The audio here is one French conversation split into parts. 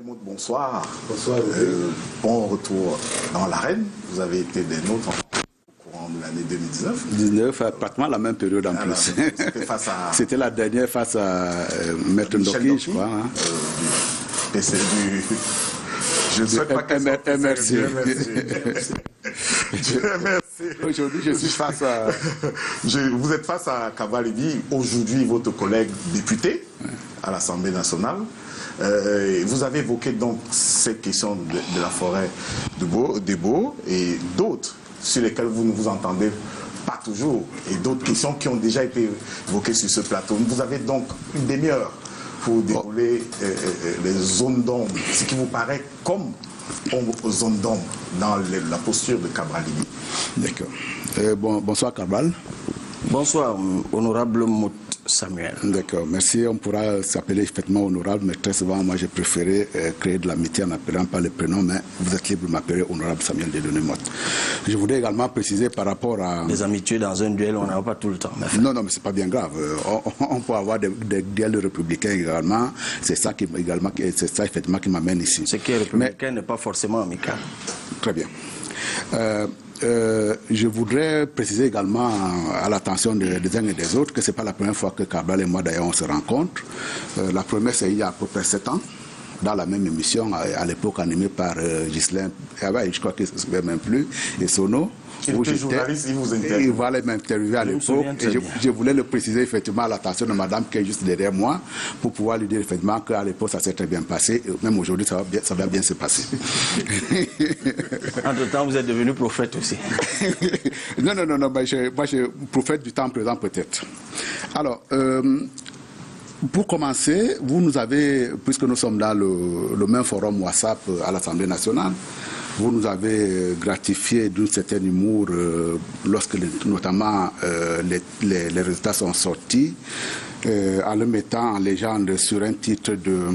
Bonsoir. Bonsoir. Bon retour dans l'arène. Vous avez été des nôtres au courant de l'année 2019. 19, pratiquement la même période en plus. C'était la dernière face à Maître Ndoki, je crois. Hein. Je ne souhaite pas qu'elle sorte. Merci. Aujourd'hui, je suis face à... Vous êtes face à Cabral Libye, aujourd'hui votre collègue député à l'Assemblée nationale. Vous avez évoqué donc cette question de la forêt de Beau et d'autres sur lesquelles vous ne vous entendez pas toujours et d'autres questions qui ont déjà été évoquées sur ce plateau. Vous avez donc une demi-heure pour dérouler les zones d'ombre, ce qui vous paraît comme zone d'ombre dans la posture de Cabral Libye. D'accord. Bonsoir Cabral. Bonsoir, honorable Mout Samuel. D'accord, merci. On pourra s'appeler effectivement honorable, mais très souvent, moi, j'ai préféré créer de l'amitié en appelant pas le prénom, mais vous êtes libre de m'appeler honorable Samuel Dieudonné-Motte. Je voudrais également préciser par rapport à... Les amitiés dans un duel, on n'a pas tout le temps. Non, mais c'est pas bien grave. On peut avoir des duels républicains également. C'est ça effectivement qui m'amène ici. Ce qui est républicain n'est pas forcément amical. Très bien. Je voudrais préciser également à l'attention des uns et des autres que ce n'est pas la première fois que Cabral et moi d'ailleurs on se rencontre. La première c'est il y a à peu près 7 ans, dans la même émission, à l'époque animée par Ghislain, je crois qu'il ne se souvient même plus, et Sono. Il était journaliste, il vous interviewe. Il va m'interviewer à l'époque. Je voulais le préciser effectivement à l'attention de madame qui est juste derrière moi pour pouvoir lui dire effectivement qu'à l'époque ça s'est très bien passé. Et même aujourd'hui ça va bien se passer. Entre-temps, vous êtes devenu prophète aussi. Non, moi je prophète du temps présent peut-être. Alors, pour commencer, vous nous avez, puisque nous sommes dans le même forum WhatsApp à l'Assemblée nationale, vous nous avez gratifié d'un certain humour lorsque notamment les résultats sont sortis, en le mettant en légende sur un titre de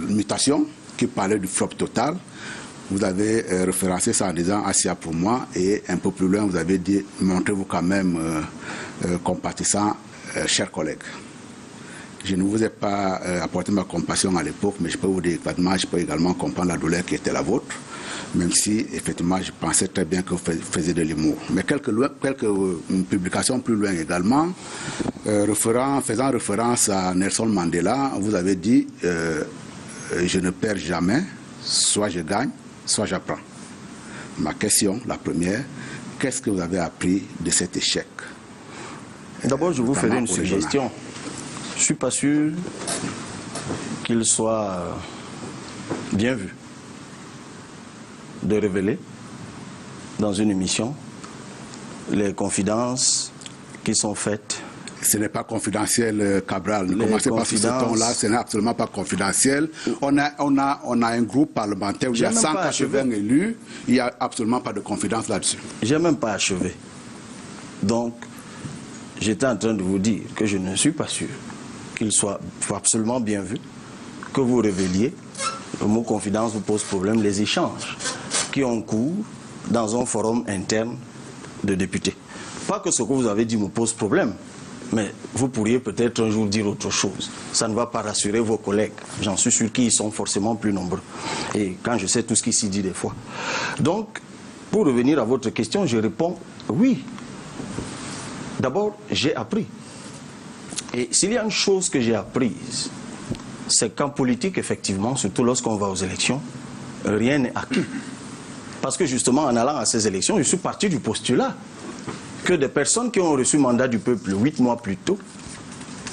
mutation qui parlait du flop total. Vous avez référencé ça en disant « Assia pour moi » et un peu plus loin vous avez dit « Montrez-vous quand même compatissant, chers collègues ». Je ne vous ai pas apporté ma compassion à l'époque, mais je peux vous dire je peux également comprendre la douleur qui était la vôtre, même si effectivement je pensais très bien que vous faisiez de l'humour. Mais quelques publications plus loin également, faisant référence à Nelson Mandela, vous avez dit je ne perds jamais, soit je gagne, soit j'apprends. Ma question, la première, qu'est-ce que vous avez appris de cet échec? D'abord, je vous ferai une suggestion. Je ne suis pas sûr qu'il soit bien vu de révéler dans une émission les confidences qui sont faites. Ce n'est pas confidentiel, Cabral. Ne commencez pas sur ce ton-là, ce n'est absolument pas confidentiel. On a un groupe parlementaire où il y a 180 élus, il n'y a absolument pas de confidence là-dessus. Je n'ai même pas achevé. Donc, j'étais en train de vous dire que je ne suis pas sûr qu'il soit absolument bien vu, que vous révéliez, le mot confidence vous pose problème, les échanges qui ont cours dans un forum interne de députés. Pas que ce que vous avez dit me pose problème, mais vous pourriez peut-être un jour dire autre chose. Ça ne va pas rassurer vos collègues, j'en suis sûr qu'ils sont forcément plus nombreux. Et quand je sais tout ce qui s'y dit des fois. Donc, pour revenir à votre question, je réponds oui. D'abord, j'ai appris. Et s'il y a une chose que j'ai apprise, c'est qu'en politique, effectivement, surtout lorsqu'on va aux élections, rien n'est acquis. Parce que justement, en allant à ces élections, je suis parti du postulat que des personnes qui ont reçu mandat du peuple 8 mois plus tôt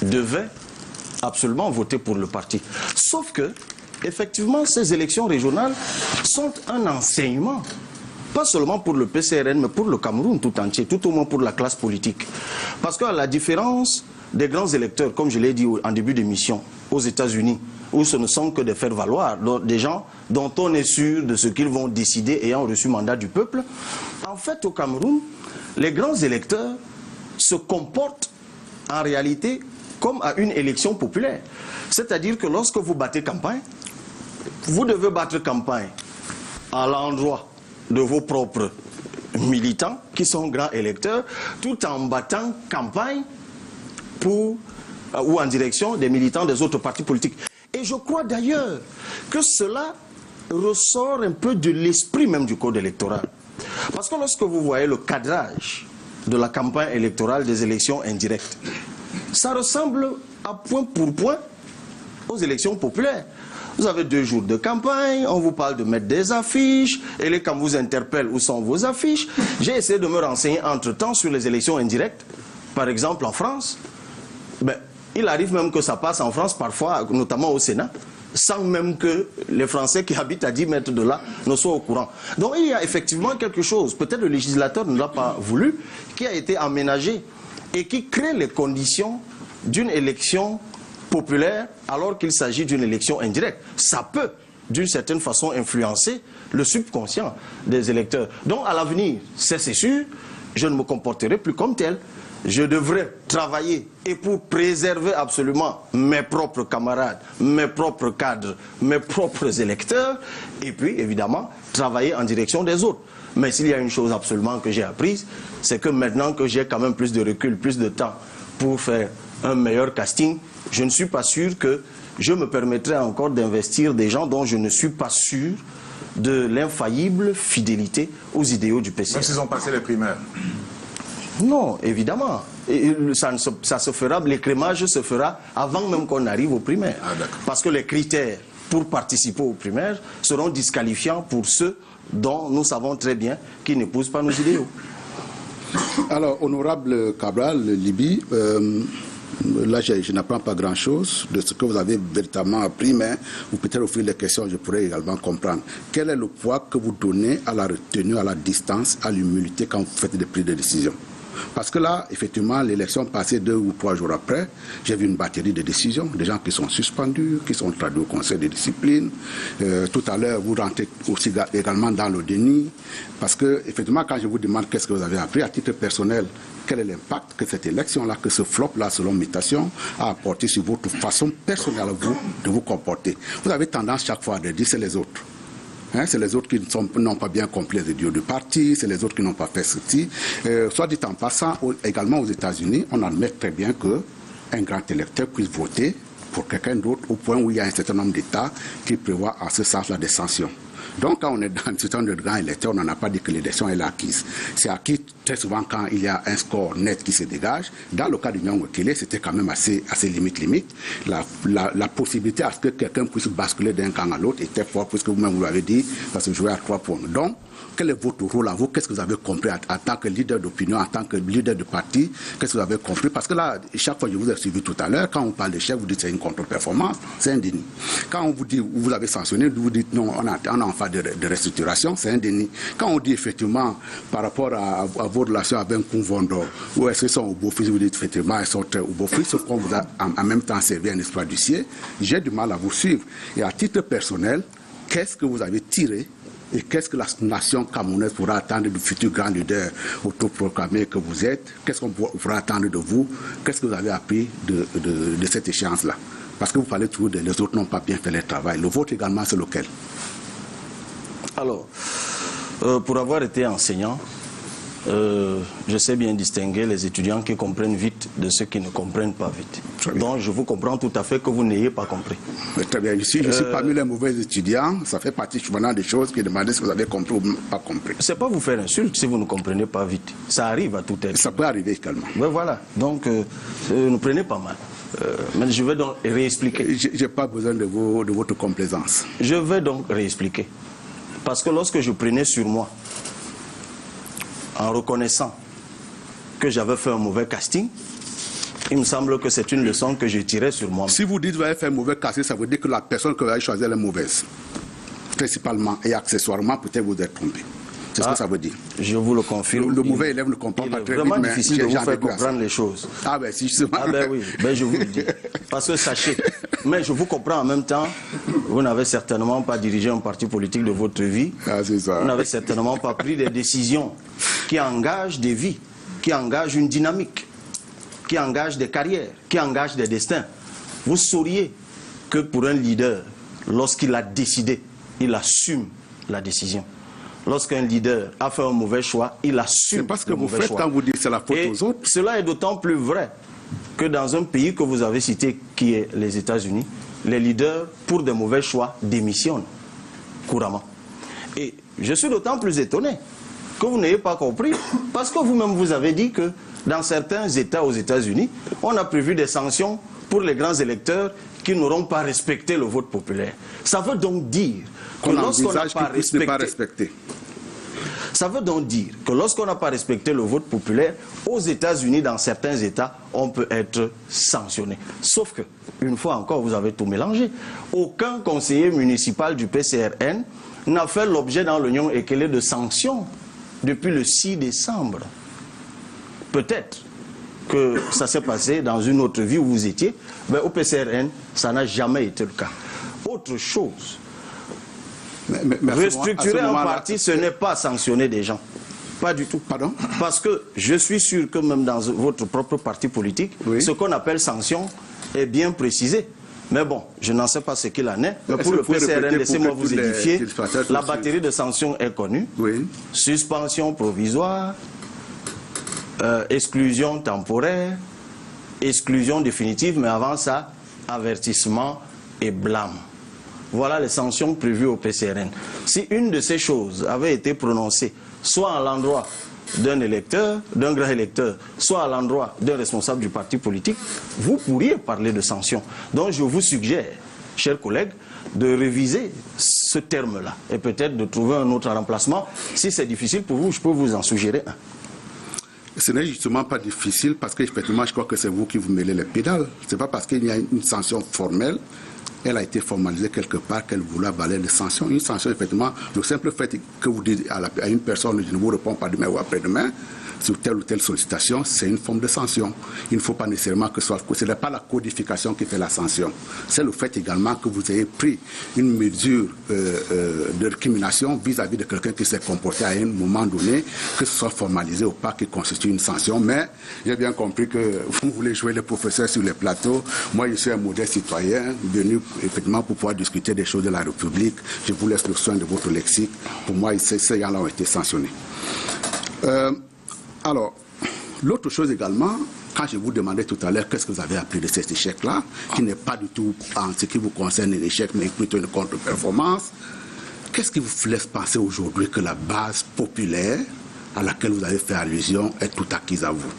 devaient absolument voter pour le parti. Sauf que, effectivement, ces élections régionales sont un enseignement. Pas seulement pour le PCRN, mais pour le Cameroun tout entier, tout au moins pour la classe politique. Parce qu'à la différence des grands électeurs, comme je l'ai dit en début d'émission, aux États-Unis, où ce ne sont que des faire-valoir, des gens dont on est sûr de ce qu'ils vont décider ayant reçu mandat du peuple, en fait au Cameroun, les grands électeurs se comportent en réalité comme à une élection populaire. C'est-à-dire que lorsque vous battez campagne, vous devez battre campagne à l'endroit de vos propres militants qui sont grands électeurs, tout en battant campagne pour ou en direction des militants des autres partis politiques. Et je crois d'ailleurs que cela ressort un peu de l'esprit même du code électoral. Parce que lorsque vous voyez le cadrage de la campagne électorale des élections indirectes, ça ressemble à point pour point aux élections populaires. Vous avez 2 jours de campagne, on vous parle de mettre des affiches, et les quand vous interpelle où sont vos affiches. J'ai essayé de me renseigner entre-temps sur les élections indirectes. Par exemple en France, il arrive même que ça passe en France parfois, notamment au Sénat, sans même que les Français qui habitent à 10 mètres de là ne soient au courant. Donc il y a effectivement quelque chose, peut-être le législateur ne l'a pas voulu, qui a été aménagé et qui crée les conditions d'une élection populaire alors qu'il s'agit d'une élection indirecte. Ça peut, d'une certaine façon, influencer le subconscient des électeurs. Donc à l'avenir, c'est sûr, je ne me comporterai plus comme tel. Je devrais travailler et pour préserver absolument mes propres camarades, mes propres cadres, mes propres électeurs, et puis évidemment travailler en direction des autres. Mais s'il y a une chose absolument que j'ai apprise, c'est que maintenant que j'ai quand même plus de recul, plus de temps pour faire un meilleur casting, je ne suis pas sûr que je me permettrai encore d'investir des gens dont je ne suis pas sûr de l'infaillible fidélité aux idéaux du PCF. Même s'ils ont passé les primaires. Non, évidemment. Et ça se fera, l'écrémage se fera avant même qu'on arrive aux primaires. Parce que les critères pour participer aux primaires seront disqualifiants pour ceux dont nous savons très bien qu'ils n'épousent pas nos idéaux. Alors, honorable Cabral, Libye, là je n'apprends pas grand-chose de ce que vous avez véritablement appris, mais ou peut-être au fil des questions je pourrais également comprendre. Quel est le poids que vous donnez à la retenue, à la distance, à l'humilité quand vous faites des prises de décision? Parce que là, effectivement, l'élection passée 2 ou 3 jours après, j'ai vu une batterie de décisions, des gens qui sont suspendus, qui sont traduits au conseil de discipline. Tout à l'heure, vous rentrez aussi également dans le déni. Parce que, effectivement, quand je vous demande qu'est-ce que vous avez appris à titre personnel, quel est l'impact que cette élection-là, que ce flop-là, selon Mutation, a apporté sur votre façon personnelle de vous comporter. Vous avez tendance chaque fois à dire c'est les autres. C'est les autres qui n'ont pas bien compris les idéaux du parti, c'est les autres qui n'ont pas fait ceci. Soit dit en passant, également aux États-Unis, on admet très bien qu'un grand électeur puisse voter pour quelqu'un d'autre au point où il y a un certain nombre d'États qui prévoient à ce sens-là des sanctions. Donc, quand on est dans une situation de grand électeur, on n'en a pas dit que l'élection est acquise. C'est acquis très souvent quand il y a un score net qui se dégage. Dans le cas du Nyong Wekele, c'était quand même assez limite. La possibilité à ce que quelqu'un puisse basculer d'un camp à l'autre était forte, puisque vous-même vous l'avez dit, ça se jouait à 3 points. Donc, quel est votre rôle à vous? Qu'est-ce que vous avez compris en tant que leader d'opinion, en tant que leader de parti? Qu'est-ce que vous avez compris? Parce que là, chaque fois, je vous ai suivi tout à l'heure, quand on parle d'échec, vous dites c'est une contre-performance, c'est un déni. Quand on vous dit, vous avez sanctionné, vous dites non, on a en phase de restructuration, c'est un déni. Quand on dit effectivement, par rapport à vos relations avec Kumvondo, où est-ce qu'ils sont au beau-fils, vous dites effectivement, ils sont très au beau-fils, sauf qu'on vous a en même temps servi un espoir d'huissier, j'ai du mal à vous suivre. Et à titre personnel, qu'est-ce que vous avez tiré et qu'est-ce que la nation camerounaise pourra attendre du futur grand leader autoproclamé que vous êtes? Qu'est-ce qu'on pourra attendre de vous? Qu'est-ce que vous avez appris de cette échéance-là? Parce que vous parlez toujours de les autres n'ont pas bien fait leur travail. Le vôtre également, c'est lequel? Alors, pour avoir été enseignant, je sais bien distinguer les étudiants qui comprennent vite de ceux qui ne comprennent pas vite. Donc je vous comprends tout à fait que vous n'ayez pas compris. Mais très bien, je suis parmi les mauvais étudiants, ça fait partie souvent des choses qui demandent si vous avez compris ou pas compris. C'est pas vous faire insulte si vous ne comprenez pas vite. Ça arrive à tout être. Ça peut arriver également. Mais voilà, donc ne prenez pas mal. Mais je vais donc réexpliquer. Je n'ai pas besoin de votre complaisance. Je vais donc réexpliquer. Parce que lorsque je prenais sur moi, en reconnaissant que j'avais fait un mauvais casting, il me semble que c'est une leçon que je tirais sur moi. Si vous dites que vous avez fait un mauvais casting, ça veut dire que la personne que vous avez choisie est mauvaise. Principalement et accessoirement, peut-être vous êtes trompé. C'est ce que ça veut dire. Je vous le confirme. Le mauvais élève ne comprend pas très vite. C'est vraiment difficile de vous faire comprendre les choses. Ah ben si justement. Ah ben oui, ben je vous le dis. Parce que sachez, mais je vous comprends en même temps, vous n'avez certainement pas dirigé un parti politique de votre vie. Ah, c'est ça. Vous n'avez certainement pas pris des décisions qui engagent des vies, qui engagent une dynamique, qui engagent des carrières, qui engagent des destins. Vous sauriez que pour un leader, lorsqu'il a décidé, il assume la décision. Lorsqu'un leader a fait un mauvais choix, il assume. C'est parce que vous faites quand vous dites c'est la faute aux autres. Cela est d'autant plus vrai que dans un pays que vous avez cité, qui est les États-Unis, les leaders, pour de mauvais choix, démissionnent couramment. Et je suis d'autant plus étonné que vous n'ayez pas compris, parce que vous-même vous avez dit que dans certains États aux États-Unis, on a prévu des sanctions pour les grands électeurs qui n'auront pas respecté le vote populaire. Ça veut donc dire que lorsqu'on n'a pas respecté... Ça veut donc dire que lorsqu'on n'a pas respecté le vote populaire, aux États-Unis, dans certains États, on peut être sanctionné. Sauf que, une fois encore, vous avez tout mélangé. Aucun conseiller municipal du PCRN n'a fait l'objet dans l'Union équelée de sanctions depuis le 6 décembre. Peut-être que ça s'est passé dans une autre vie où vous étiez, mais au PCRN, ça n'a jamais été le cas. Autre chose, restructurer un parti, ce n'est pas sanctionner des gens. Pas du tout. Pardon? Parce que je suis sûr que même dans votre propre parti politique, oui, ce qu'on appelle sanction est bien précisé. Mais bon, je n'en sais pas ce qu'il en est. Mais pour le PCRN, laissez-moi vous édifier, la batterie de sanctions est connue. Oui. Suspension provisoire, exclusion temporaire, exclusion définitive, mais avant ça, avertissement et blâme. Voilà les sanctions prévues au PCRN. Si une de ces choses avait été prononcée, soit à l'endroit d'un électeur, d'un grand électeur, soit à l'endroit d'un responsable du parti politique, vous pourriez parler de sanctions. Donc je vous suggère, chers collègues, de réviser ce terme-là et peut-être de trouver un autre remplacement. Si c'est difficile pour vous, je peux vous en suggérer un. Ce n'est justement pas difficile parce qu'effectivement, je crois que c'est vous qui vous mêlez les pédales. Ce n'est pas parce qu'il y a une sanction formelle, elle a été formalisée quelque part qu'elle voulait valer les sanctions. Une sanction, effectivement, le simple fait que vous dites à une personne, je ne vous réponds pas demain ou après-demain, sur telle ou telle sollicitation, c'est une forme de sanction. Il ne faut pas nécessairement que ce n'est pas la codification qui fait la sanction. C'est le fait également que vous ayez pris une mesure de récrimination vis-à-vis de quelqu'un qui s'est comporté à un moment donné, que ce soit formalisé ou pas, qui constitue une sanction. Mais j'ai bien compris que vous voulez jouer les professeurs sur les plateaux. Moi, je suis un modèle citoyen, venu effectivement pour pouvoir discuter des choses de la République. Je vous laisse le soin de votre lexique. Pour moi, ces gens-là ont été sanctionnés. Alors, l'autre chose également, quand je vous demandais tout à l'heure qu'est-ce que vous avez appris de cet échec-là, qui n'est pas du tout en ce qui vous concerne un échec, mais plutôt une contre-performance, qu'est-ce qui vous laisse penser aujourd'hui que la base populaire à laquelle vous avez fait allusion est tout acquise à vous?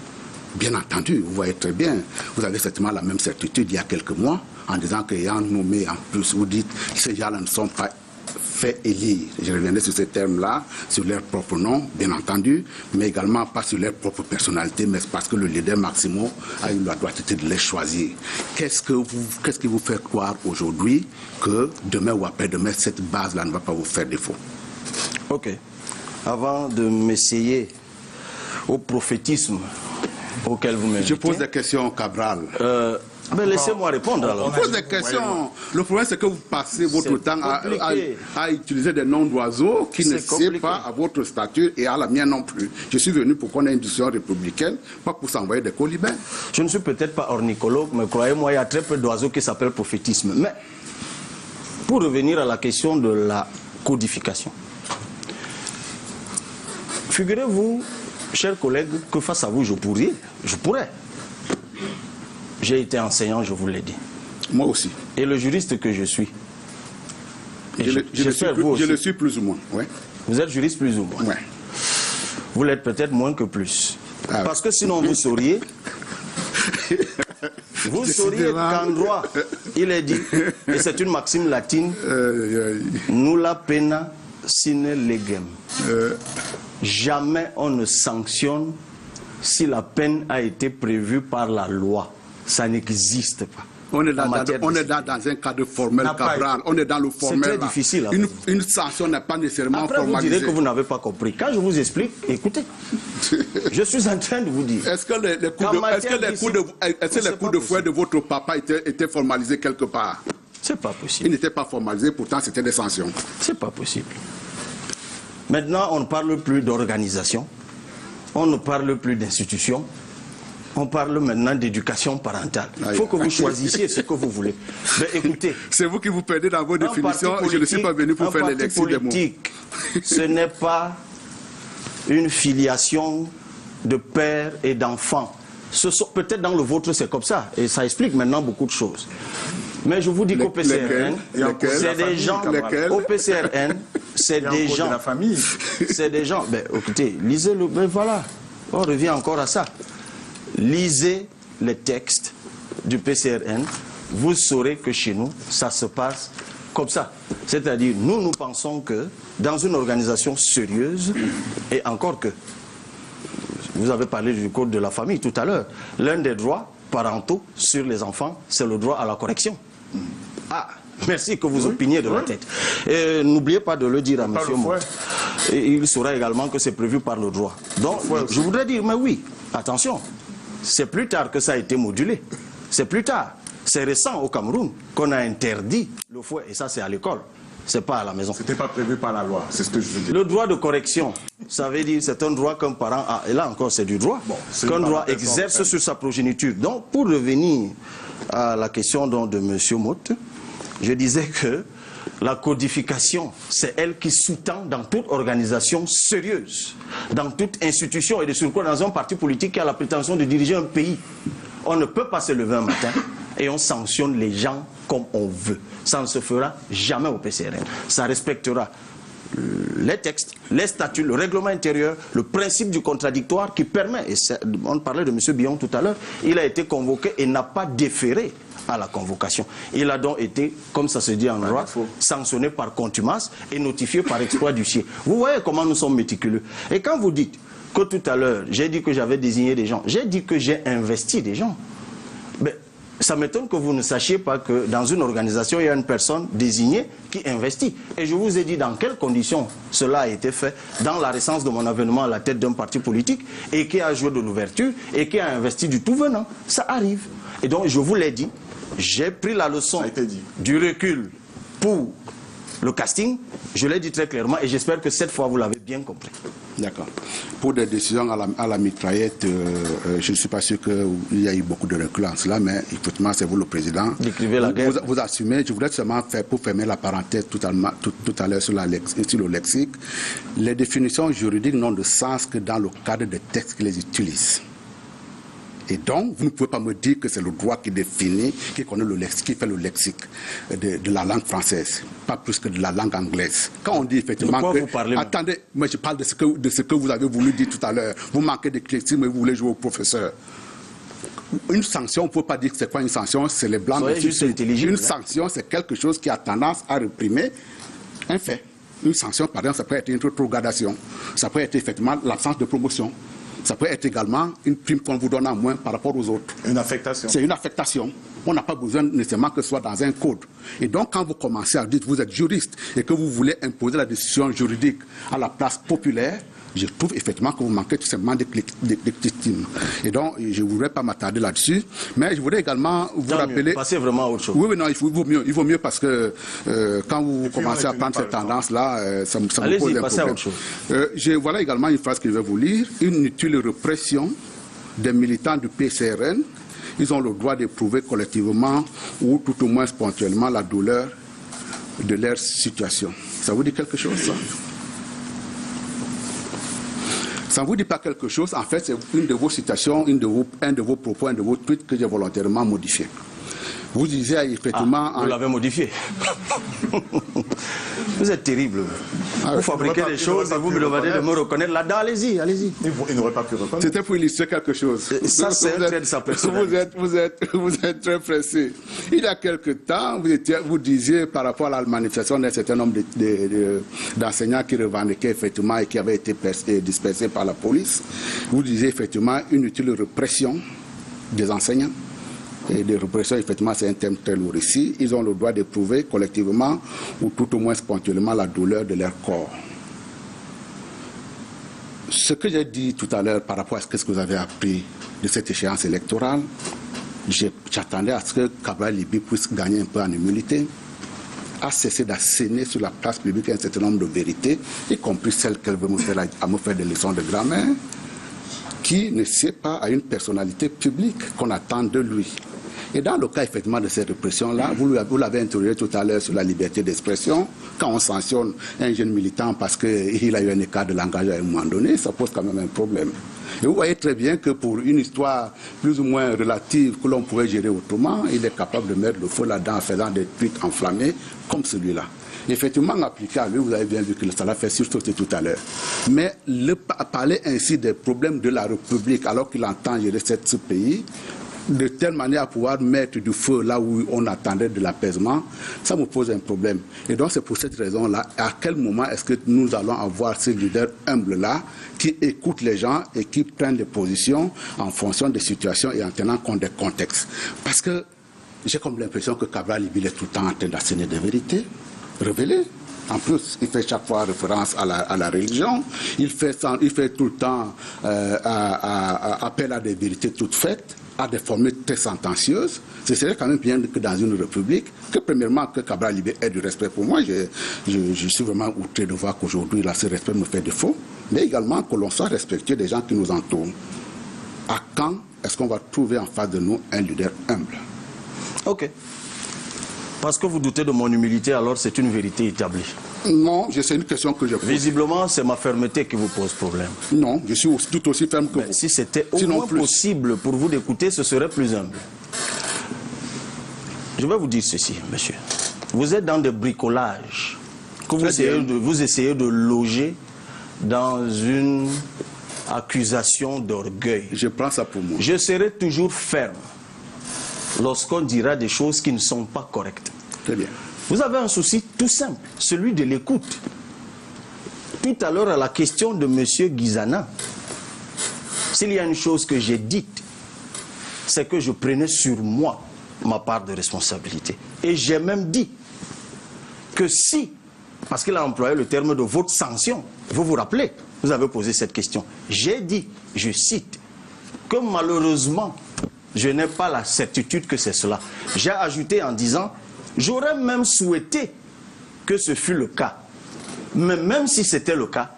Bien entendu, vous voyez très bien, vous avez certainement la même certitude il y a quelques mois, en disant qu'ayant nommé en plus, vous dites que ces gens-là ne sont pas fait élire. Je reviendrai sur ces termes-là, sur leur propre nom, bien entendu, mais également pas sur leur propre personnalité, mais parce que le leader Maximo a eu la droiture de les choisir. Qu'est-ce qui vous fait croire aujourd'hui que demain ou après-demain, cette base-là ne va pas vous faire défaut? Ok. Avant de m'essayer au prophétisme auquel vous m'invitez... Je pose des questions, Cabral. Mais laissez-moi répondre alors. On pose des questions. Le problème, c'est que vous passez votre temps à utiliser des noms d'oiseaux qui ne sied pas à votre stature et à la mienne non plus. Je suis venu pour qu'on ait une discussion républicaine, pas pour s'envoyer des colibins. Je ne suis peut-être pas ornithologue, mais croyez-moi, il y a très peu d'oiseaux qui s'appellent prophétisme. Mais, pour revenir à la question de la codification, figurez-vous, chers collègues, que face à vous, je pourrais. J'ai été enseignant, je vous l'ai dit. Moi aussi. Et le juriste que je suis. Je le suis plus ou moins. Ouais. Vous êtes juriste plus ou moins. Ouais. Vous l'êtes peut-être moins que plus. Ah, parce que sinon vous sauriez. Vous sauriez qu'en droit, il est dit, et c'est une maxime latine, nulla pena sine legem. Jamais on ne sanctionne si la peine a été prévue par la loi. Ça n'existe pas. On est dans un cadre formel, Cabral. On est dans le formel. C'est très difficile. Une sanction n'est pas nécessairement après, formalisée. Vous direz que vous n'avez pas compris. Quand je vous explique, écoutez. Je suis en train de vous dire. Est-ce que les coups de fouet de votre papa étaient formalisés quelque part? C'est pas possible. Ils n'étaient pas formalisés, pourtant c'était des sanctions. C'est pas possible. Maintenant, on ne parle plus d'organisation. On ne parle plus d'institution. On parle maintenant d'éducation parentale. Il faut que vous choisissiez ce que vous voulez. Mais écoutez... C'est vous qui vous perdez dans vos définitions. Je ne suis pas venu pour faire les lexiques des mots. Ce n'est pas une filiation de père et d'enfant. Peut-être dans le vôtre, c'est comme ça. Et ça explique maintenant beaucoup de choses. Mais je vous dis qu'au PCRN, c'est des gens... Au PCRN, c'est des gens... la famille. C'est des gens... Ben, écoutez, lisez-le... Ben voilà, on revient encore à ça. Lisez les textes du PCRN, vous saurez que chez nous, ça se passe comme ça. C'est-à-dire, nous pensons que dans une organisation sérieuse, et encore que, vous avez parlé du code de la famille tout à l'heure, l'un des droits parentaux sur les enfants, c'est le droit à la correction. Ah, merci que vous opiniez de la tête. N'oubliez pas de le dire à M. Mout. Il saura également que c'est prévu par le droit. Donc, je voudrais dire, mais oui, attention, c'est plus tard que ça a été modulé. C'est plus tard. C'est récent au Cameroun qu'on a interdit le fouet, et ça c'est à l'école, c'est pas à la maison. C'était pas prévu par la loi, c'est ce que je veux dire. Le droit de correction, ça veut dire c'est un droit qu'un parent a, et là encore c'est du droit, qu'un droit exerce sur sa progéniture. Donc pour revenir à la question de M. Mout, je disais que la codification, c'est elle qui sous-tend dans toute organisation sérieuse, dans toute institution et de surcroît dans un parti politique qui a la prétention de diriger un pays. On ne peut pas se lever un matin et on sanctionne les gens comme on veut. Ça ne se fera jamais au PCRN. Ça respectera les textes, les statuts, le règlement intérieur, le principe du contradictoire qui permet, et on parlait de M. Billon tout à l'heure, il a été convoqué et n'a pas déféré à la convocation. Il a donc été, comme ça se dit en droit, sanctionné par contumace et notifié par exploit d'huissier. Vous voyez comment nous sommes méticuleux. Et quand vous dites que tout à l'heure, j'ai dit que j'avais désigné des gens, j'ai dit que j'ai investi des gens. Mais ça m'étonne que vous ne sachiez pas que dans une organisation, il y a une personne désignée qui investit. Et je vous ai dit dans quelles conditions cela a été fait dans la récence de mon avènement à la tête d'un parti politique et qui a joué de l'ouverture et qui a investi du tout venant. Ça arrive. Et donc, je vous l'ai dit, j'ai pris la leçon du recul pour le casting, je l'ai dit très clairement et j'espère que cette fois vous l'avez bien compris. D'accord. Pour des décisions à la mitraillette, je ne suis pas sûr qu'il y a eu beaucoup de recul en cela, mais effectivement c'est vous le président. Décrivez la guerre. Vous assumez, je voudrais seulement faire, pour fermer la parenthèse tout à l'heure sur le lexique, les définitions juridiques n'ont de sens que dans le cadre des textes qui les utilisent. Et donc, vous ne pouvez pas me dire que c'est le droit qui définit, qui connaît le lexique, qui fait le lexique de la langue française, pas plus que de la langue anglaise. Quand on dit effectivement que... vous parlez, attendez, moi je parle de ce que vous avez voulu dire tout à l'heure. Vous manquez de clarté, mais vous voulez jouer au professeur. Une sanction, on ne peut pas dire que c'est quoi une sanction, c'est les blancs. Juste intelligible. Une sanction, c'est quelque chose qui a tendance à réprimer un fait. Une sanction, par exemple, ça peut être une rétrogradation. Ça peut être effectivement l'absence de promotion. Ça peut être également une prime qu'on vous donne en moins par rapport aux autres. Une affectation. C'est une affectation. On n'a pas besoin nécessairement que ce soit dans un code. Et donc, quand vous commencez à dire que vous êtes juriste et que vous voulez imposer la décision juridique à la place populaire, je trouve effectivement que vous manquez tout simplement d'éclectisme. Et donc, je ne voudrais pas m'attarder là-dessus. Mais je voudrais également vous rappeler... Passez vraiment à autre chose. Oui, non, il vaut mieux parce que quand vous commencez à prendre cette tendance-là, ça me pose un problème. Passez à autre chose. Voilà également une phrase que je vais vous lire. Une inutile répression des militants du PCRN. Ils ont le droit d'éprouver collectivement ou tout au moins ponctuellement la douleur de leur situation. Ça vous dit quelque chose, ça ? Ça ne vous dit pas quelque chose, en fait, c'est une de vos citations, un de vos propos, un de vos tweets que j'ai volontairement modifié. Vous disiez effectivement... vous l'avez modifié. Vous êtes terrible. Vous fabriquez des choses et vous me demandez de me reconnaître là-dedans. Allez-y, allez-y. Il n'aurait pas pu reconnaître. C'était pour illustrer quelque chose. Ça, c'est un trait de sa personnalité. Vous êtes très pressé. Il y a quelque temps, vous disiez par rapport à la manifestation d'un certain nombre d'enseignants qui revendiquaient effectivement et qui avaient été dispersés par la police, vous disiez effectivement une inutile répression des enseignants. Et de répression, effectivement, c'est un thème très lourd ici. Ils ont le droit d'éprouver collectivement ou tout au moins spontanément la douleur de leur corps. Ce que j'ai dit tout à l'heure par rapport à ce que vous avez appris de cette échéance électorale, j'attendais à ce que Cabral Libye puisse gagner un peu en immunité, a cessé d'asséner sur la place publique un certain nombre de vérités, y compris celles qu'elle veut me faire des leçons de grammaire, qui ne sait pas à une personnalité publique qu'on attend de lui. Et dans le cas effectivement de cette répression-là, vous l'avez interrogé tout à l'heure sur la liberté d'expression. Quand on sanctionne un jeune militant parce qu'il a eu un écart de langage à un moment donné, ça pose quand même un problème. Et vous voyez très bien que pour une histoire plus ou moins relative que l'on pourrait gérer autrement, il est capable de mettre le feu là-dedans en faisant des tweets enflammés comme celui-là. Effectivement, appliqué à lui, vous avez bien vu que ça l'a fait sursauter tout à l'heure. Mais parler ainsi des problèmes de la République alors qu'il entend gérer ce pays, de telle manière à pouvoir mettre du feu là où on attendait de l'apaisement, ça me pose un problème. Et donc c'est pour cette raison-là, à quel moment est-ce que nous allons avoir ces leaders humbles-là qui écoutent les gens et qui prennent des positions en fonction des situations et en tenant compte des contextes. Parce que j'ai comme l'impression que Cabral Libye est tout le temps en train d'asséner des vérités révélées. En plus, il fait chaque fois référence à la religion. Il fait tout le temps appel à des vérités toutes faites, à des formules très sentencieuses. Ce serait quand même bien que dans une république, que premièrement, que Cabral Libye ait du respect pour moi. Je suis vraiment outré de voir qu'aujourd'hui, là, ce respect me fait défaut. Mais également que l'on soit respectueux des gens qui nous entourent. À quand est-ce qu'on va trouver en face de nous un leader humble? Ok. Parce que vous doutez de mon humilité, alors c'est une vérité établie. Non, c'est une question que je pose. Visiblement, c'est ma fermeté qui vous pose problème. Non, je suis tout aussi ferme que vous. Si c'était au moins possible pour vous d'écouter, ce serait plus humble. Je vais vous dire ceci, monsieur. Vous êtes dans des bricolages que vous essayez de loger dans une accusation d'orgueil. Je prends ça pour moi. Je serai toujours ferme lorsqu'on dira des choses qui ne sont pas correctes. Très bien. Vous avez un souci tout simple, celui de l'écoute. Tout à l'heure, à la question de M. Guizana, s'il y a une chose que j'ai dite, c'est que je prenais sur moi ma part de responsabilité. Et j'ai même dit que si, parce qu'il a employé le terme de votre sanction, vous vous rappelez, vous avez posé cette question. J'ai dit, je cite, que malheureusement, je n'ai pas la certitude que c'est cela. J'ai ajouté en disant, j'aurais même souhaité que ce fût le cas. Mais même si c'était le cas,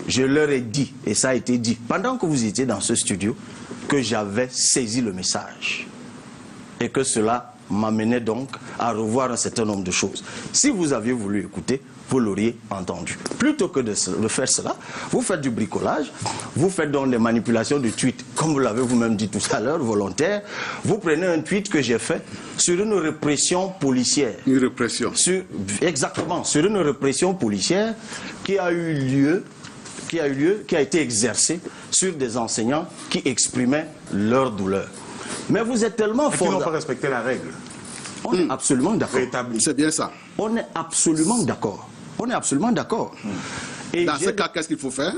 je leur ai dit, et ça a été dit, pendant que vous étiez dans ce studio, que j'avais saisi le message. Et que cela m'amenait donc à revoir un certain nombre de choses. Si vous aviez voulu écouter, vous l'auriez entendu. Plutôt que de faire cela, vous faites du bricolage, vous faites donc des manipulations de tweets, comme vous l'avez vous-même dit tout à l'heure, volontaire. Vous prenez un tweet que j'ai fait sur une répression policière. Une répression. Exactement, sur une répression policière qui a été exercée sur des enseignants qui exprimaient leur douleur. Mais vous êtes tellement fort. Qui n'ont pas respecté la règle. On est absolument d'accord. C'est bien ça. On est absolument d'accord. On est absolument d'accord. Dans ce cas, qu'est-ce qu'il faut faire?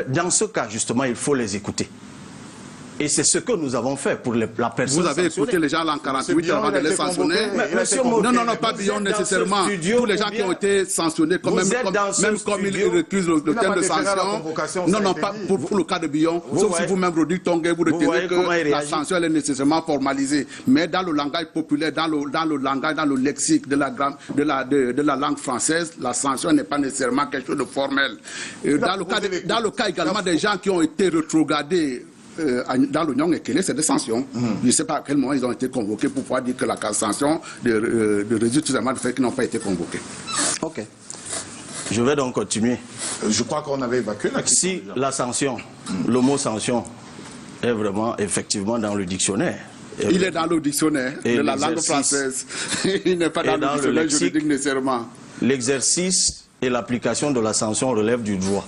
Dans ce cas, justement, il faut les écouter. Et c'est ce que nous avons fait pour la personne. Vous avez écouté les gens là en 48 avant de les sanctionner? Non, pas Billon nécessairement. Tous les gens qui ont été sanctionnés, même comme ils recusent le terme de sanction. Non, pas pour le cas de Billon. Sauf si vous-même, Rodrigue Tongué, vous retenez que la sanction elle est nécessairement formalisée. Mais dans le langage populaire, dans le langage, dans le lexique de la langue française, la sanction n'est pas nécessairement quelque chose de formel. Dans le cas également des gens qui ont été rétrogradés dans l'Union Ekele, c'est des sanctions. Je ne sais pas à quel moment ils ont été convoqués pour pouvoir dire que la sanction résulte tout simplement du fait qu'ils n'ont pas été convoqués. Ok. Je vais donc continuer. Je crois qu'on avait évacué la question. Si la sanction, le mot sanction est vraiment effectivement dans le dictionnaire. Il est dans le dictionnaire de la langue française. Il n'est pas dans le dictionnaire juridique nécessairement. L'exercice et l'application de la sanction relèvent du droit,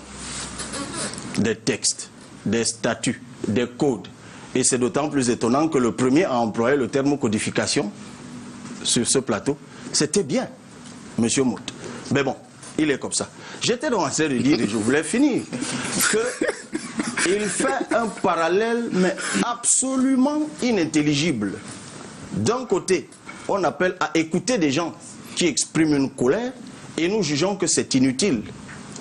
des textes, des statuts, des codes. Et c'est d'autant plus étonnant que le premier à employer le terme codification sur ce plateau, c'était bien M. Mout. Mais bon, il est comme ça. J'étais donc en train de dire, et je voulais finir, qu'il fait un parallèle, mais absolument inintelligible. D'un côté, on appelle à écouter des gens qui expriment une colère, et nous jugeons que c'est inutile.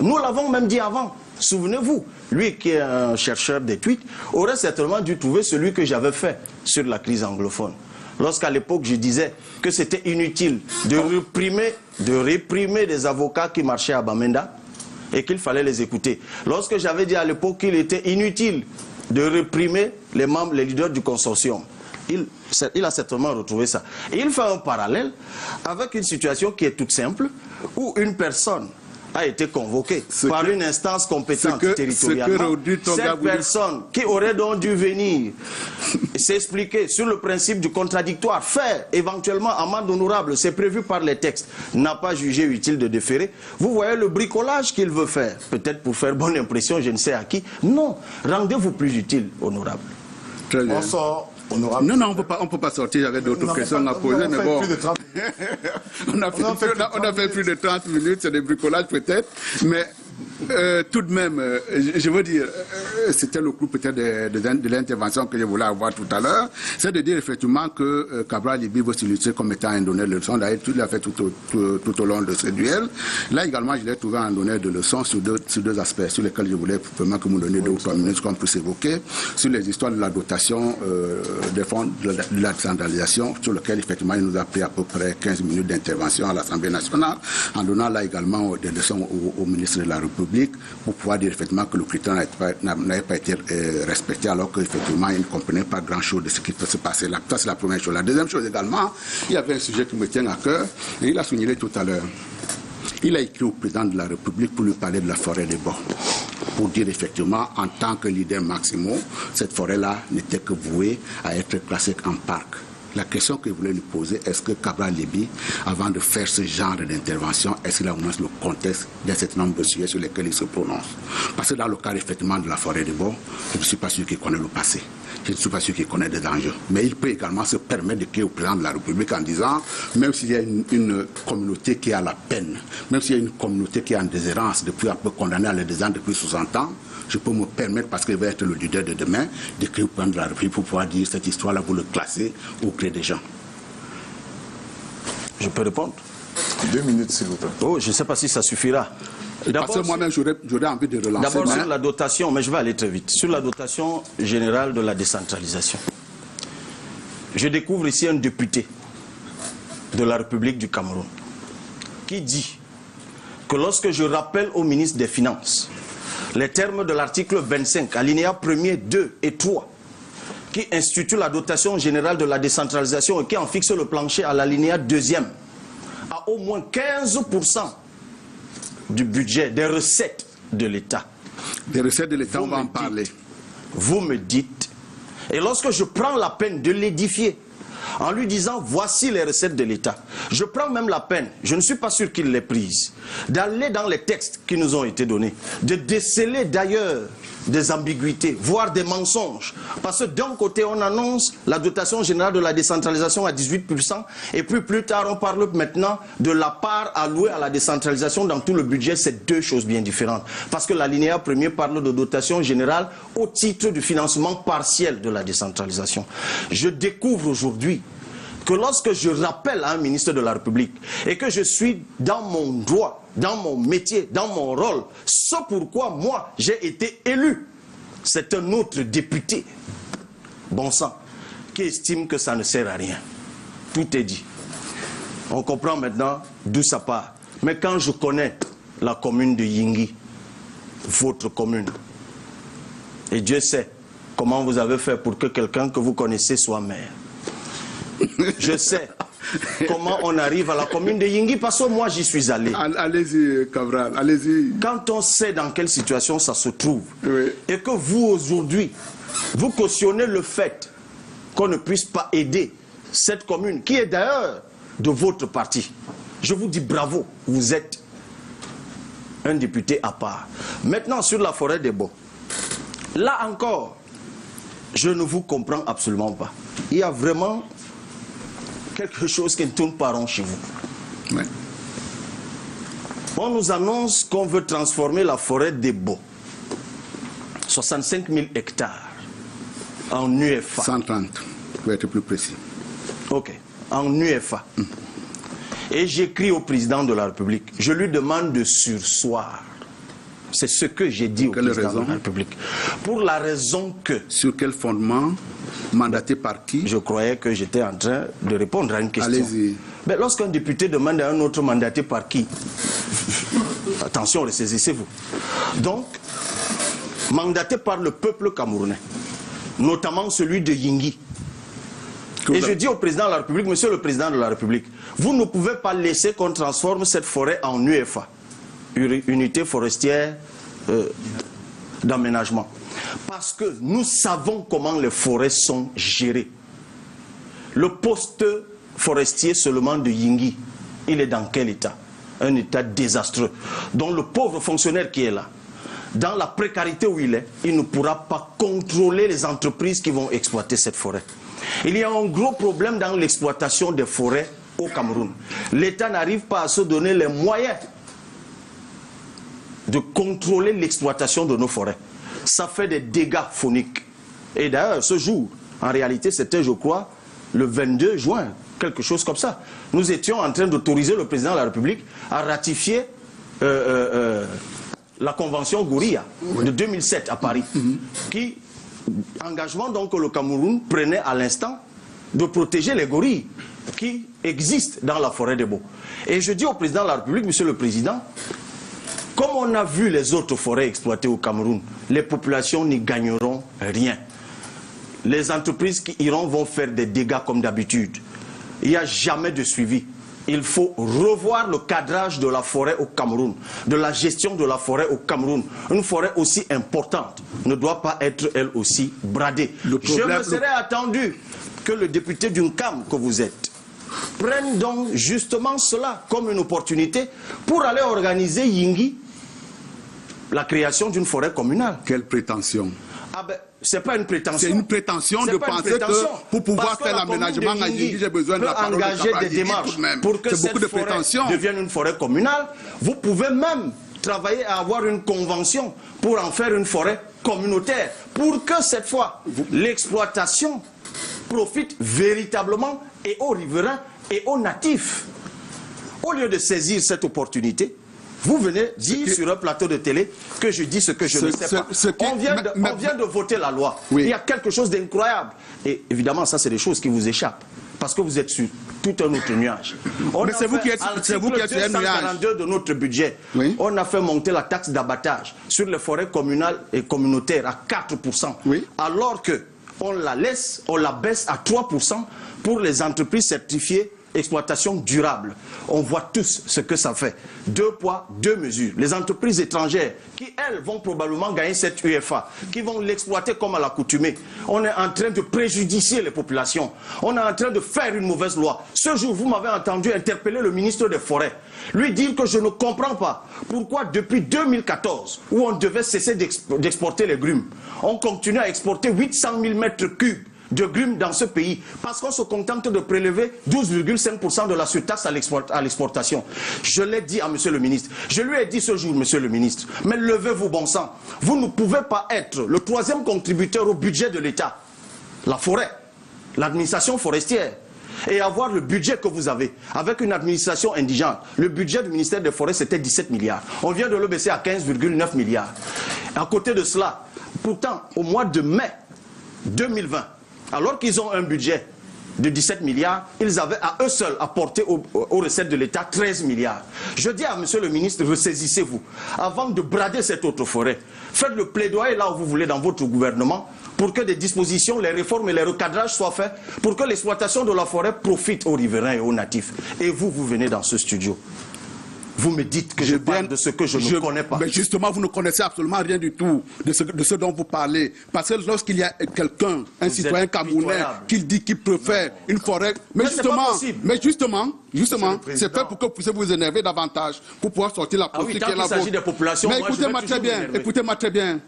Nous l'avons même dit avant. Souvenez-vous, lui qui est un chercheur des tweets, aurait certainement dû trouver celui que j'avais fait sur la crise anglophone. Lorsqu'à l'époque je disais que c'était inutile de réprimer des avocats qui marchaient à Bamenda et qu'il fallait les écouter. Lorsque j'avais dit à l'époque qu'il était inutile de réprimer les leaders du consortium. Il a certainement retrouvé ça. Et il fait un parallèle avec une situation qui est toute simple, où une personne a été convoquée par une instance compétente territorialement. Cette personne qui aurait donc dû venir s'expliquer sur le principe du contradictoire, faire éventuellement amende honorable, c'est prévu par les textes, n'a pas jugé utile de déférer. Vous voyez le bricolage qu'il veut faire, peut-être pour faire bonne impression, je ne sais à qui. Non, rendez-vous plus utile, honorable. Très bien. On sort. Honorable. Non, on ne peut pas sortir avec d'autres questions à poser, mais bon. On a fait plus de 30 minutes, c'est des bricolages peut-être, mais tout de même, je veux dire, c'était le coup peut-être de l'intervention que je voulais avoir tout à l'heure, c'est de dire effectivement que Cabral Libye veut s'illustrer comme étant un donneur de leçons. D'ailleurs, il l'a fait tout au long de ce duel. Là également, je l'ai trouvé un donneur de leçons sur deux aspects sur lesquels je voulais vraiment que vous me donniez 2 ou 3 minutes qu'on puisse évoquer, sur les histoires de la dotation des fonds de la décentralisation, sur lequel effectivement il nous a pris à peu près 15 minutes d'intervention à l'Assemblée nationale, en donnant là également des leçons au ministre de la République pour pouvoir dire effectivement que le critère n'avait pas été respecté, alors qu'effectivement il ne comprenait pas grand-chose de ce qui peut se passer là. Ça c'est la première chose. La deuxième chose également, il y avait un sujet qui me tient à cœur, et il a souligné tout à l'heure. Il a écrit au président de la République pour lui parler de la forêt des Bons, pour dire effectivement, en tant que leader maximum, cette forêt-là n'était que vouée à être classée en parc. La question que je voulais lui poser, est-ce que Cabral Libye, avant de faire ce genre d'intervention, est-ce qu'il a au moins le contexte d'un certain nombre de sujets sur lesquels il se prononce? Parce que dans le cas effectivement de la forêt des Bons, je ne suis pas sûr qu'il connaît le passé. Je ne suis pas sûr qu'il connaît des enjeux. Mais il peut également se permettre de créer au président de la République en disant, même s'il y a une communauté qui a la peine, même s'il y a une communauté qui est en déshérence depuis un peu condamnée à la déshérence depuis 60 ans, je peux me permettre, parce qu'il va être le leader de demain, d'écrire au président de la République pour pouvoir dire cette histoire-là, vous le classez au gré des gens. Je peux répondre? 2 minutes, s'il vous plaît. Oh, je ne sais pas si ça suffira. Parce que moi-même, j'aurais envie de relancer. D'abord sur la dotation, mais je vais aller très vite. Sur la dotation générale de la décentralisation. Je découvre ici un député de la République du Cameroun qui dit que lorsque je rappelle au ministre des Finances les termes de l'article 25, alinéa 1er, 2 et 3, qui institue la dotation générale de la décentralisation et qui en fixe le plancher à l'alinéa 2e, à au moins 15% du budget, des recettes de l'État. Des recettes de l'État, on va en parler. Vous me dites, et lorsque je prends la peine de l'édifier, en lui disant voici les recettes de l'État, je prends même la peine, je ne suis pas sûr qu'il l'ait prise, d'aller dans les textes qui nous ont été donnés, de déceler d'ailleurs des ambiguïtés, voire des mensonges. Parce que d'un côté, on annonce la dotation générale de la décentralisation à 18%, et puis plus tard, on parle maintenant de la part allouée à la décentralisation dans tout le budget. C'est 2 choses bien différentes. Parce que l'alinéa 1er parle de dotation générale au titre du financement partiel de la décentralisation. Je découvre aujourd'hui que lorsque je rappelle à un ministre de la République et que je suis dans mon droit, dans mon métier, dans mon rôle, ce pourquoi moi j'ai été élu, c'est un autre député, bon sang, qui estime que ça ne sert à rien. Tout est dit. On comprend maintenant d'où ça part. Mais quand je connais la commune de Yingui, votre commune, et Dieu sait comment vous avez fait pour que quelqu'un que vous connaissez soit maire. Je sais comment on arrive à la commune de Yingui parce que moi j'y suis allé. Allez-y, Cabral, allez-y. Quand on sait dans quelle situation ça se trouve, oui, et que vous aujourd'hui, vous cautionnez le fait qu'on ne puisse pas aider cette commune, qui est d'ailleurs de votre parti, je vous dis bravo, vous êtes un député à part. Maintenant sur la forêt des Bons, là encore, je ne vous comprends absolument pas. Il y a vraiment quelque chose qui ne tourne pas rond chez vous. oui. On nous annonce qu'on veut transformer la forêt des Baux, 65 000 hectares, en UFA. 130, pour être plus précis. Ok, en UFA. Et j'écris au président de la République, je lui demande de surseoir. C'est ce que j'ai dit au président de la République. Pour la raison que... Sur quel fondement? Mandaté par qui? Je croyais que j'étais en train de répondre à une question. Allez-y. Mais lorsqu'un député demande à un autre mandaté par qui? Attention, ressaisissez-vous. Donc, mandaté par le peuple camerounais, notamment celui de Yingui, Et je dis au président de la République, monsieur le président de la République, vous ne pouvez pas laisser qu'on transforme cette forêt en UFA, unité forestière d'aménagement. Parce que nous savons comment les forêts sont gérées. Le poste forestier seulement de Yingui, il est dans quel état? Un état désastreux. Donc le pauvre fonctionnaire qui est là, dans la précarité où il est, il ne pourra pas contrôler les entreprises qui vont exploiter cette forêt. Il y a un gros problème dans l'exploitation des forêts au Cameroun. L'État n'arrive pas à se donner les moyens de contrôler l'exploitation de nos forêts. Ça fait des dégâts phoniques. Et d'ailleurs, ce jour, en réalité, c'était, je crois, le 22 juin, quelque chose comme ça. Nous étions en train d'autoriser le président de la République à ratifier la convention Gouria de 2007 à Paris, qui engagement donc que le Cameroun prenait à l'instant de protéger les gorilles qui existent dans la forêt des Baux. Et je dis au président de la République, monsieur le président, comme on a vu les autres forêts exploitées au Cameroun, les populations n'y gagneront rien. Les entreprises qui iront vont faire des dégâts comme d'habitude. Il n'y a jamais de suivi. Il faut revoir le cadrage de la forêt au Cameroun, de la gestion de la forêt au Cameroun. Une forêt aussi importante ne doit pas être elle aussi bradée. Je me serais attendu que le député d'UNCAM que vous êtes prenne donc justement cela comme une opportunité pour aller organiser Yingui, la création d'une forêt communale. Quelle prétention? Ah ben, c'est pas une prétention. C'est une prétention de penser que pour pouvoir faire l'aménagement à Yingui, j'ai besoin de la parole de engager des démarches pour que cette forêt devienne une forêt communale. Vous pouvez même travailler à avoir une convention pour en faire une forêt communautaire, pour que cette fois, l'exploitation profite véritablement et aux riverains et aux natifs. Au lieu de saisir cette opportunité, vous venez dire sur un plateau de télé que je dis ce que je ne sais pas. On vient de voter la loi. Oui. Il y a quelque chose d'incroyable. Et évidemment, ça, c'est des choses qui vous échappent. Parce que vous êtes sur tout un autre nuage. Mais c'est vous qui êtes sur un nuage. De notre budget, oui. On a fait monter la taxe d'abattage sur les forêts communales et communautaires à 4%. Oui. Alors qu'on la laisse, on la baisse à 3% pour les entreprises certifiées exploitation durable. On voit tous ce que ça fait. 2 poids, 2 mesures. Les entreprises étrangères qui, elles, vont probablement gagner cette UFA, qui vont l'exploiter comme à l'accoutumée. On est en train de préjudicier les populations. On est en train de faire une mauvaise loi. Ce jour, vous m'avez entendu interpeller le ministre des Forêts, lui dire que je ne comprends pas pourquoi depuis 2014, où on devait cesser d'exporter les grumes, on continue à exporter 800 000 mètres cubes de grumes dans ce pays, parce qu'on se contente de prélever 12,5% de la surtaxe à l'exportation. Je l'ai dit à monsieur le ministre, je lui ai dit ce jour, monsieur le ministre, mais levez-vous bon sang, vous ne pouvez pas être le 3e contributeur au budget de l'État, la forêt, l'administration forestière, et avoir le budget que vous avez, avec une administration indigente. Le budget du ministère des Forêts, c'était 17 milliards. On vient de le baisser à 15,9 milliards. À côté de cela, pourtant, au mois de mai 2020, alors qu'ils ont un budget de 17 milliards, ils avaient à eux seuls apporté aux recettes de l'État 13 milliards. Je dis à monsieur le ministre, ressaisissez-vous. Avant de brader cette autre forêt, faites le plaidoyer là où vous voulez dans votre gouvernement pour que des dispositions, les réformes et les recadrages soient faits, pour que l'exploitation de la forêt profite aux riverains et aux natifs. Et vous venez dans ce studio. Vous me dites que je parle de ce que je ne connais pas. Mais justement, vous ne connaissez absolument rien du tout de ce dont vous parlez. Parce que lorsqu'il y a quelqu'un, un citoyen camerounais, qui dit qu'il préfère une forêt... Mais justement, c'est fait pour que vous puissiez vous énerver davantage, pour pouvoir sortir la politique qui est la vôtre. Des populations, mais écoutez-moi très bien.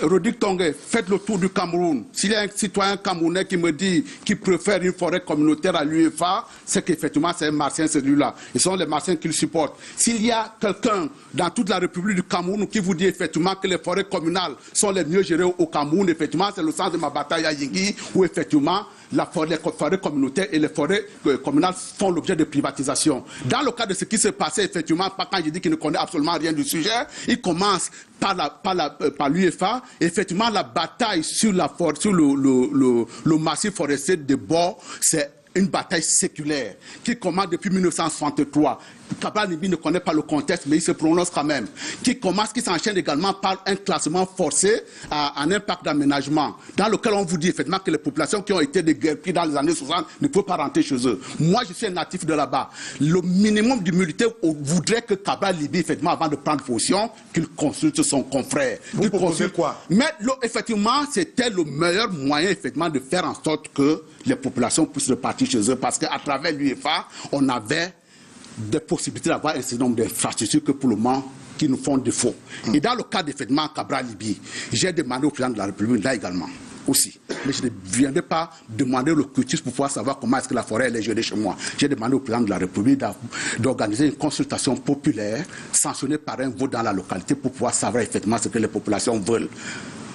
Rodrigue Tongue, faites le tour du Cameroun. S'il y a un citoyen camerounais qui me dit qu'il préfère une forêt communautaire à l'UEFA, c'est qu'effectivement c'est un martien celui-là. Ce sont les martiens qui le supportent. S'il y a quelqu'un dans toute la République du Cameroun qui vous dit effectivement que les forêts communales sont les mieux gérées au Cameroun, effectivement c'est le sens de ma bataille à Yingui, où effectivement les forêts communautaires et les forêts communales font l'objet de privatisation. Dans le cas de ce qui s'est passé, effectivement, quand je dis qu'il ne connaît absolument rien du sujet, il commence par l'UEFA. Effectivement, la bataille sur le massif forestier de Baux, c'est une bataille séculaire qui commence depuis 1963. Cabral Libi ne connaît pas le contexte, mais il se prononce quand même, qui s'enchaîne également par un classement forcé à un impact d'aménagement, dans lequel on vous dit effectivement que les populations qui ont été déguerpies dans les années 60 ne peuvent pas rentrer chez eux. Moi, je suis un natif de là-bas. Le minimum d'humilité voudrait que Cabral Libi, effectivement, avant de prendre position, qu'il consulte son confrère. Vous proposez quoi? Mais effectivement, c'était le meilleur moyen, effectivement, de faire en sorte que les populations puissent repartir chez eux, parce qu'à travers l'UEFA, on avait des possibilités d'avoir un certain nombre d'infrastructures que pour le moment qui nous font défaut. Et dans le cas d'effectivement Cabral Libi, j'ai demandé au président de la République, là également, aussi. Mais je ne viendrai pas demander le cultus pour pouvoir savoir comment est-ce que la forêt est gérée chez moi. J'ai demandé au président de la République d'organiser une consultation populaire sanctionnée par un vote dans la localité pour pouvoir savoir effectivement ce que les populations veulent.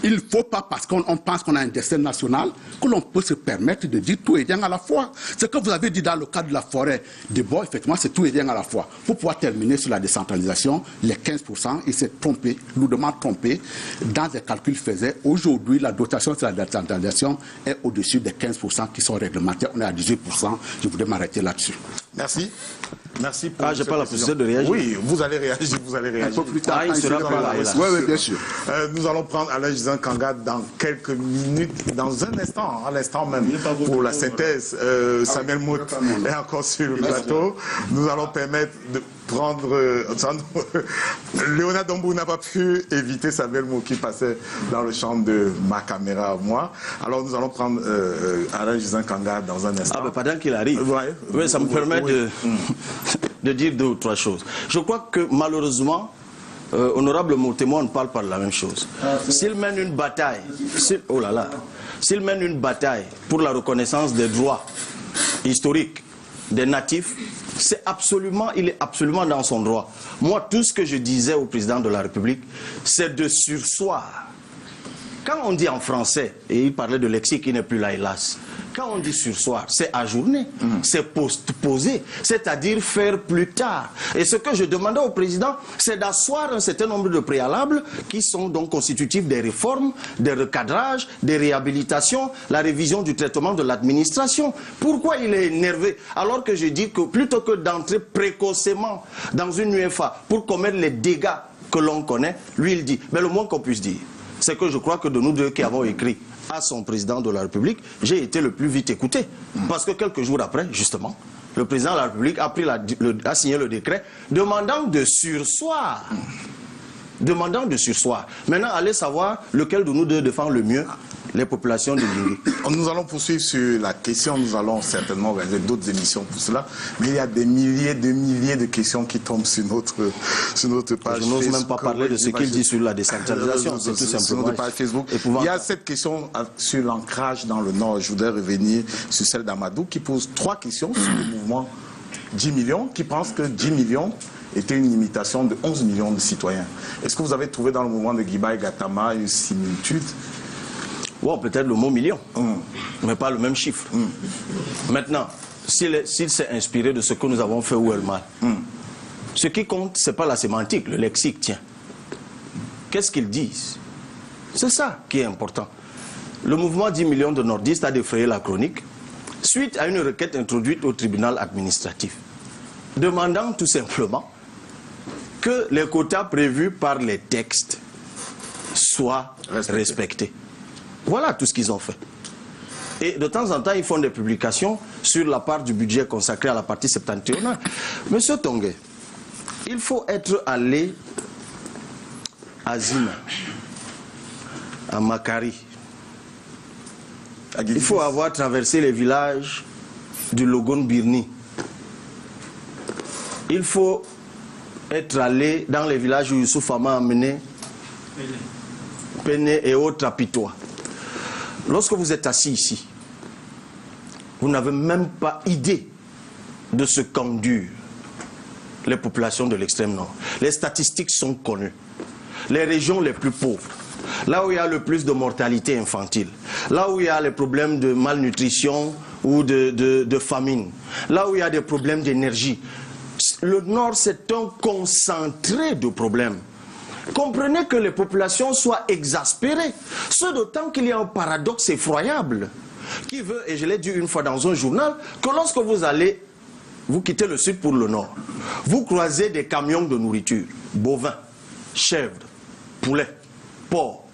Il ne faut pas, parce qu'on pense qu'on a un destin national, que l'on peut se permettre de dire tout et rien à la fois. Ce que vous avez dit dans le cas de la forêt de bois, effectivement, c'est tout et rien à la fois. Pour pouvoir terminer sur la décentralisation, les 15%, il s'est trompé, lourdement trompé, dans les calculs qu'il faisait. Aujourd'hui, la dotation sur la décentralisation est au-dessus des 15% qui sont réglementaires. On est à 18%. Je voudrais m'arrêter là-dessus. Merci. Merci pour j'ai pas la possibilité de réagir. Oui, vous allez réagir, vous allez réagir. Un peu plus tard, il sera pas là. Oui, oui, bien sûr. Nous allons prendre Alain Gisant Kanga dans quelques minutes, dans un instant, à l'instant même, pour la synthèse. Samuel Mout est encore sur le plateau. Nous allons permettre de prendre... Léonard Dombou n'a pas pu éviter Samuel Mout qui passait dans le champ de ma caméra à moi. Alors nous allons prendre Alain Gisant Kanga dans un instant. Ah, mais pendant qu'il arrive, oui, ça me permet de dire deux ou trois choses. Je crois que malheureusement, honorable Moutémo, on ne parle pas de la même chose. S'il mène une bataille, s'il mène une bataille pour la reconnaissance des droits historiques des natifs, il est absolument dans son droit. Moi, tout ce que je disais au président de la République, c'est de surseoir. Quand on dit en français, et il parlait de lexique qui n'est plus là, hélas, quand on dit surseoir, c'est ajourner, c'est postposer, c'est-à-dire faire plus tard. Et ce que je demandais au président, c'est d'asseoir un certain nombre de préalables qui sont donc constitutifs des réformes, des recadrages, des réhabilitations, la révision du traitement de l'administration. Pourquoi il est énervé? Alors que je dis que plutôt que d'entrer précocement dans une UEFA pour commettre les dégâts que l'on connaît, lui il dit, mais le moins qu'on puisse dire, c'est que je crois que de nous deux qui avons écrit à son président de la République, j'ai été le plus vite écouté. Parce que quelques jours après, justement, le président de la République a signé le décret demandant de surseoir. Demandant de surseoir. Maintenant, allez savoir lequel de nous deux défend le mieux les populations de Lingué. Nous allons poursuivre sur la question, nous allons certainement organiser d'autres émissions pour cela, mais il y a des milliers de questions qui tombent sur notre page Facebook. Je n'ose même pas parler de ce qu'il dit sur la décentralisation, c'est tout simplement sur notre page Facebook. Il y a cette question sur l'ancrage dans le Nord. Je voudrais revenir sur celle d'Amadou qui pose 3 questions sur le mouvement 10 millions, qui pense que 10 millions était une limitation de 11 millions de citoyens. Est-ce que vous avez trouvé dans le mouvement de Guiba et Gattama une similitude? Bon, peut-être le mot million, mais pas le même chiffre. Maintenant, s'il s'est inspiré de ce que nous avons fait ou mal, ce qui compte, ce n'est pas la sémantique, le lexique, tiens. Qu'est-ce qu'ils disent? C'est ça qui est important. Le mouvement 10 millions de nordistes a défrayé la chronique suite à une requête introduite au tribunal administratif, demandant tout simplement que les quotas prévus par les textes soient respectés. Voilà tout ce qu'ils ont fait. Et de temps en temps, ils font des publications sur la part du budget consacré à la partie septentrionale. Monsieur Tongue, il faut être allé à Zima, à Makari. Il faut avoir traversé les villages du Logon Birni. Il faut être allé dans les villages où Youssouf Ama a amené Péné et autres Apitois. Lorsque vous êtes assis ici, vous n'avez même pas idée de ce qu'endurent les populations de l'extrême nord. Les statistiques sont connues. Les régions les plus pauvres, là où il y a le plus de mortalité infantile, là où il y a les problèmes de malnutrition ou de famine, là où il y a des problèmes d'énergie. Le nord, c'est un concentré de problèmes. Comprenez que les populations soient exaspérées. Ce d'autant qu'il y a un paradoxe effroyable qui veut, et je l'ai dit une fois dans un journal, que lorsque vous allez vous quittez le sud pour le nord. Vous croisez des camions de nourriture, bovins, chèvres, poulets, porcs,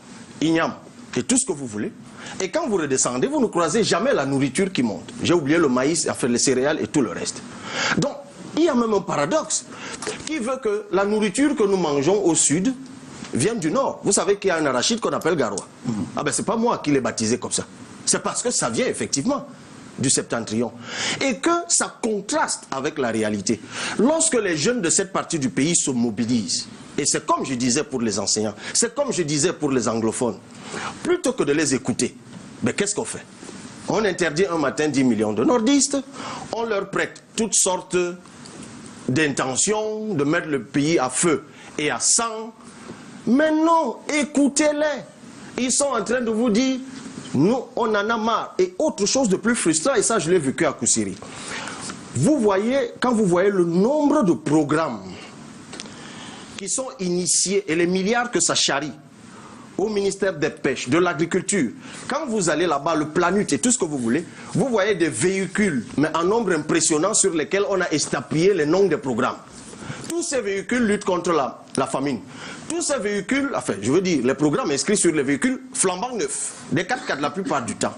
ignames et tout ce que vous voulez. Et quand vous redescendez, vous ne croisez jamais la nourriture qui monte. J'ai oublié le maïs, enfin les céréales et tout le reste. Donc, il y a même un paradoxe qui veut que la nourriture que nous mangeons au sud vienne du nord. Vous savez qu'il y a un arachide qu'on appelle garoua. Ah ben c'est pas moi qui l'ai baptisé comme ça. C'est parce que ça vient effectivement du septentrion. Et que ça contraste avec la réalité. Lorsque les jeunes de cette partie du pays se mobilisent, et c'est comme je disais pour les enseignants, c'est comme je disais pour les anglophones, plutôt que de les écouter, mais qu'est-ce qu'on fait? On interdit un matin 10 millions de nordistes, on leur prête toutes sortes d'intentions de mettre le pays à feu et à sang. Mais non, écoutez-les. Ils sont en train de vous dire, nous, on en a marre. Et autre chose de plus frustrant, et ça je l'ai vécu à Koussiri. Vous voyez, quand vous voyez le nombre de programmes qui sont initiés et les milliards que ça charrie au ministère des Pêches, de l'Agriculture, quand vous allez là-bas, le Planut et tout ce que vous voulez, vous voyez des véhicules, mais en nombre impressionnant, sur lesquels on a estampillé les noms des programmes. Tous ces véhicules luttent contre la famine. Tous ces véhicules, enfin, je veux dire, les programmes inscrits sur les véhicules flambant neufs, des 4x4 la plupart du temps.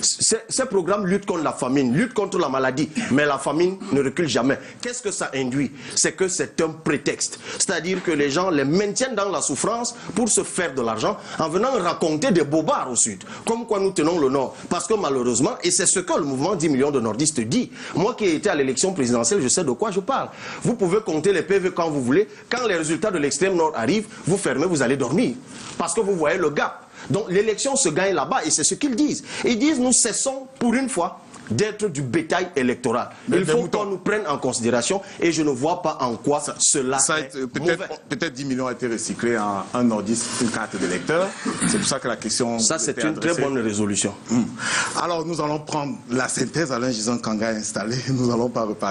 Ces programmes luttent contre la famine, luttent contre la maladie, mais la famine ne recule jamais. Qu'est-ce que ça induit? C'est que c'est un prétexte. C'est-à-dire que les gens les maintiennent dans la souffrance pour se faire de l'argent en venant raconter des bobards au sud. Comme quoi nous tenons le nord. Parce que malheureusement, et c'est ce que le mouvement 10 millions de nordistes dit, moi qui ai été à l'élection présidentielle, je sais de quoi je parle. Vous pouvez compter les PV quand vous voulez. Quand les résultats de l'extrême nord arrivent, vous fermez, vous allez dormir. Parce que vous voyez le gap. Donc l'élection se gagne là-bas et c'est ce qu'ils disent. Ils disent nous cessons pour une fois d'être du bétail électoral. Il faut qu'on nous prenne en considération et je ne vois pas en quoi cela est mauvais. Peut-être 10 millions a été recyclés en un nordiste, une carte d'électeur. C'est pour ça que la question... Ça, c'est une très bonne résolution. Alors, nous allons prendre la synthèse. Alain Gisant Kanga installé. Nous allons pas reparler.